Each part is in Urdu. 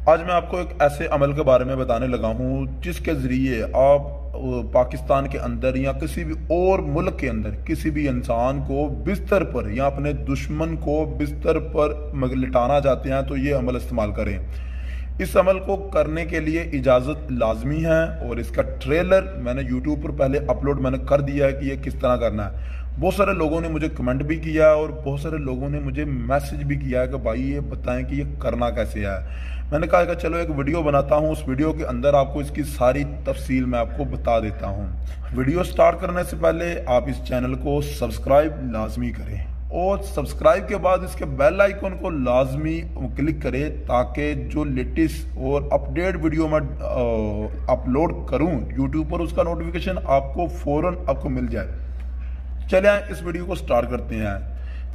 آج میں آپ کو ایک ایسے عمل کے بارے میں بتانے لگا ہوں جس کے ذریعے آپ پاکستان کے اندر یا کسی بھی اور ملک کے اندر کسی بھی انسان کو بستر پر یا اپنے دشمن کو بستر پر لٹانا چاہتے ہیں تو یہ عمل استعمال کریں۔ اس عمل کو کرنے کے لیے اجازت لازمی ہے اور اس کا ٹریلر میں نے یوٹیوب پر پہلے اپلوڈ میں نے کر دیا ہے کہ یہ کس طرح کرنا ہے۔ بہت سارے لوگوں نے مجھے کمنٹ بھی کیا ہے اور بہت سارے لوگوں نے مجھے میسج بھی کیا ہے کہ بھائی یہ بتائیں کہ یہ کرنا کیسے ہے۔ میں نے کہا کہ چلو ایک ویڈیو بناتا ہوں، اس ویڈیو کے اندر آپ کو اس کی ساری تفصیل میں آپ کو بتا دیتا ہوں۔ ویڈیو سٹارٹ کرنے سے پہلے آپ اس چینل کو سبسکرائب لازمی کریں اور سبسکرائب کے بعد اس کے بیل آئیکن کو لازمی کلک کریں تاکہ جو لیٹسٹ اور اپڈیٹ ویڈیو میں اپلوڈ کروں یوٹیوب پر اس کا نوٹیفیکیشن آپ کو فوراً آپ کو مل جائے۔ چلیں اس ویڈیو کو سٹارٹ کرتے ہیں۔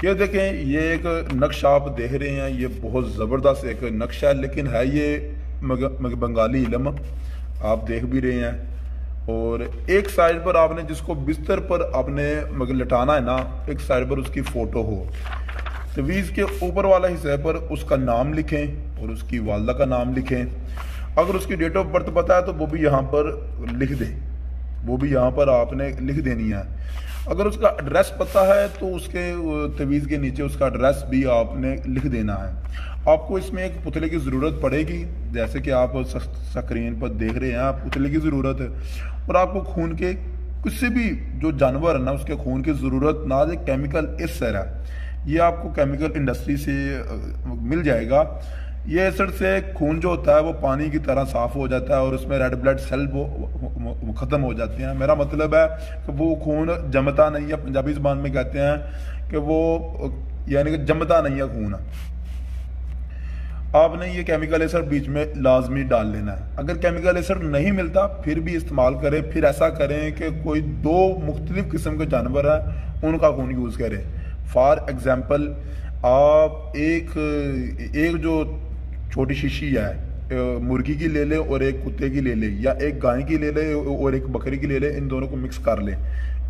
یہ دیکھیں، یہ ایک نقشہ آپ دیکھ رہے ہیں، یہ بہت زبردست ایک نقشہ ہے، لیکن ہے یہ بنگالی علم آپ دیکھ بھی رہے ہیں۔ اور ایک سائڈ پر آپ نے جس کو بستر پر آپ نے لٹانا ہے نا، ایک سائڈ پر اس کی فوٹو ہو، تویز کے اوپر والا حصے پر اس کا نام لکھیں اور اس کی والدہ کا نام لکھیں۔ اگر اس کی ڈیٹ آف برتھ پتہ ہے تو وہ بھی یہاں پر لکھ دیں، وہ بھی یہاں پر آپ نے لکھ دینی ہے۔ اگر اس کا ایڈریس پتہ ہے تو اس کے تویز کے نیچے اس کا ایڈریس بھی آپ نے لکھ دینا ہے۔ آپ کو اس میں ایک پتلے کی ضرورت پڑے گی، جیسے کہ آپ سکرین پر دیکھ رہے ہیں، پتلے کی ضرورت ہے، اور آپ کو خون کے کسی بھی جو جانور ہے نا اس کے خون کی ضرورت نہ دے۔ کیمیکل ایسر ہے، یہ آپ کو کیمیکل انڈسٹری سے مل جائے گا۔ یہ ایسڈ سے خون جو ہوتا ہے وہ پانی کی طرح صاف ہو جاتا ہے اور اس میں ریڈ بلڈ سیل ختم ہو جاتے ہیں۔ میرا مطلب ہے کہ وہ خون جمتا نہیں ہے، پنجابی زبان میں کہتے ہیں کہ وہ یعنی کہ جمتا نہیں ہے خون۔ آپ نے یہ کیمیکل ایسر بیچ میں لازمی ڈال لینا ہے۔ اگر کیمیکل ایسر نہیں ملتا پھر بھی استعمال کریں، پھر ایسا کریں کہ کوئی دو مختلف قسم کے جانور ہیں ان کا خون یوز کریں۔ فار ایگزامپل آپ ایک جو چھوٹی شیشی ہے مرغی کی لے لیں اور ایک کتے کی لے لیں، یا ایک گائے کی لے لیں اور ایک بکری کی لے لیں، ان دونوں کو مکس کر لیں۔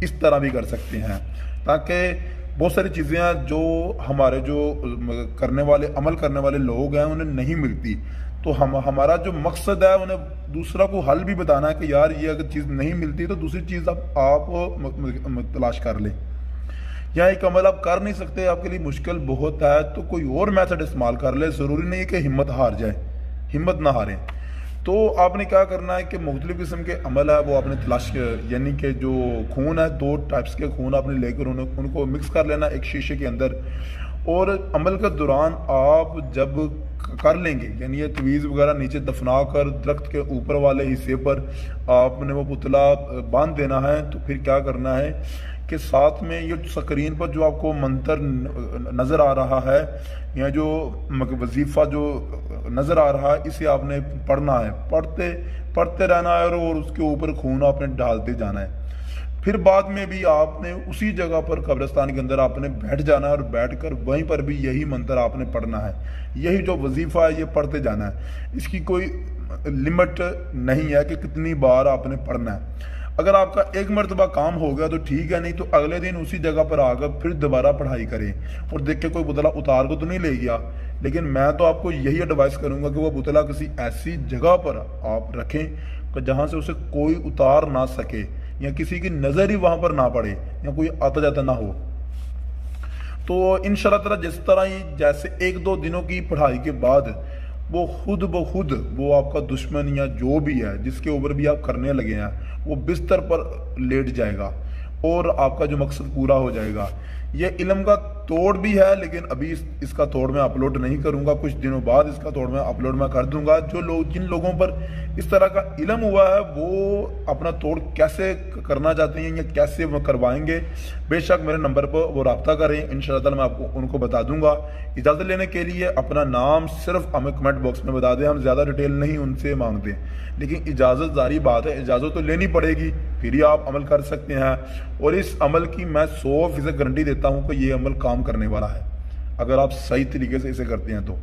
اس طرح بھی کر سکتے ہیں تاکہ بہت ساری چیزیں ہیں جو ہمارے جو عمل کرنے والے لوگ ہیں انہیں نہیں ملتی، تو ہمارا جو مقصد ہے انہیں دوسرا کو حل بھی بتانا ہے کہ یار یہ اگر چیز نہیں ملتی تو دوسری چیز آپ تلاش کر لیں۔ یا ایک عمل آپ کر نہیں سکتے، آپ کے لیے مشکل بہت ہے، تو کوئی اور میتھڈ استعمال کر لیں۔ ضروری نہیں ہے کہ ہمت ہار جائے، ہمت نہ ہاریں۔ تو آپ نے کیا کرنا ہے کہ مختلف قسم کے عمل ہے وہ آپ نے تلاش، یعنی کہ جو خون ہے دو ٹائپس کے خون آپ نے لے کر ان کو مکس کر لینا ایک شیشے کے اندر۔ اور عمل کے دوران آپ جب کر لیں گے، یعنی یہ تویز وغیرہ نیچے دفنا کر درخت کے اوپر والے حصے پر آپ نے وہ پتلا باندھ دینا ہے، تو پھر کیا کرنا ہے کہ ساتھ میں یہ سکرین پر جو آپ کو منتر نظر آ رہا ہے یا جو وظیفہ جو نظر آ رہا ہے اسے آپ نے پڑھنا ہے، پڑھتے رہنا ہے اور اس کے اوپر خون آپ نے ڈالتے جانا ہے۔ پھر بعد میں بھی آپ نے اسی جگہ پر قبرستان کے اندر آپ نے بیٹھ جانا ہے اور بیٹھ کر وہیں پر بھی یہی منتر آپ نے پڑھنا ہے، یہی جو وظیفہ ہے یہ پڑھتے جانا ہے۔ اس کی کوئی لمٹ نہیں ہے کہ کتنی بار آپ نے پڑھنا ہے۔ اگر آپ کا ایک مرتبہ کام ہو گیا تو ٹھیک ہے، نہیں تو اگلے دن اسی جگہ پر آ کر پھر دوبارہ پڑھائی کریں اور دیکھ کے کوئی بتلا اتار کو تو نہیں لے گیا، لیکن میں تو آپ کو یہی ایڈوائز کروں گا کہ وہ بتلا کسی ایسی جگہ پر آپ رکھیں کہ جہاں سے اسے کوئی اتار نہ سکے یا کسی کی نظر ہی وہاں پر نہ پڑے یا کوئی آتا جاتا نہ ہو۔ تو انشاءاللہ تعالی جس طرح ہی جیسے ایک دو دنوں کی پڑھائی کے بعد وہ خود بخود وہ آپ کا دشمن یا جو بھی ہے جس کے اوپر بھی آپ کرنے لگے ہیں وہ بستر پر لیٹ جائے گا اور آپ کا جو مقصد پورا ہو جائے گا۔ یہ علم کا توڑ بھی ہے، لیکن ابھی اس کا توڑ میں اپلوڈ نہیں کروں گا، کچھ دنوں بعد اس کا توڑ میں اپلوڈ میں کر دوں گا۔ جن لوگوں پر اس طرح کا علم ہوا ہے وہ اپنا توڑ کیسے کرنا چاہتے ہیں یا کیسے وہ کروائیں گے، بے شک میرے نمبر پر وہ رابطہ کریں، انشاءاللہ تعالی میں آپ کو ان کو بتا دوں گا۔ اجازت لینے کے لیے اپنا نام صرف ہمیں کمنٹ باکس میں بتا دیں، ہم زیادہ ڈیٹیل نہیں ان سے مانگتے، لیکن اجازت ظاہری بات ہے، اجازت تو لینی پڑے گی پھر ہی آپ عمل کر سکتے ہیں۔ اور اس عمل کی میں 100% گارنٹی دیتا ہوں کہ یہ عمل کام کرنے والا ہے اگر آپ صحیح طریقے سے اسے کرتے ہیں۔ تو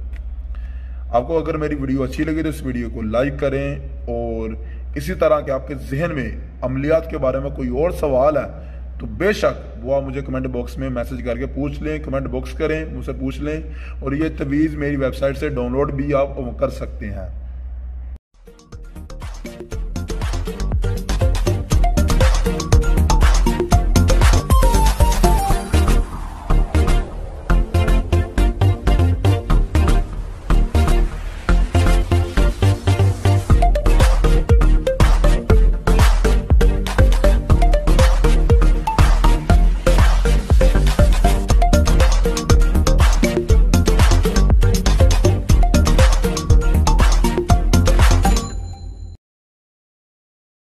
آپ کو اگر میری ویڈیو اچھی لگے تو اس ویڈیو کو لائک کریں، اور اسی طرح کہ آپ کے ذہن میں عملیات کے بارے میں کوئی اور سوال ہے تو بے شک وہ آپ مجھے کمنٹ باکس میں میسج کر کے پوچھ لیں، کمنٹ باکس کریں، مجھ سے پوچھ لیں، اور یہ تویز میری ویب سائٹ سے ڈاؤن لوڈ بھی آپ کر سکتے ہیں۔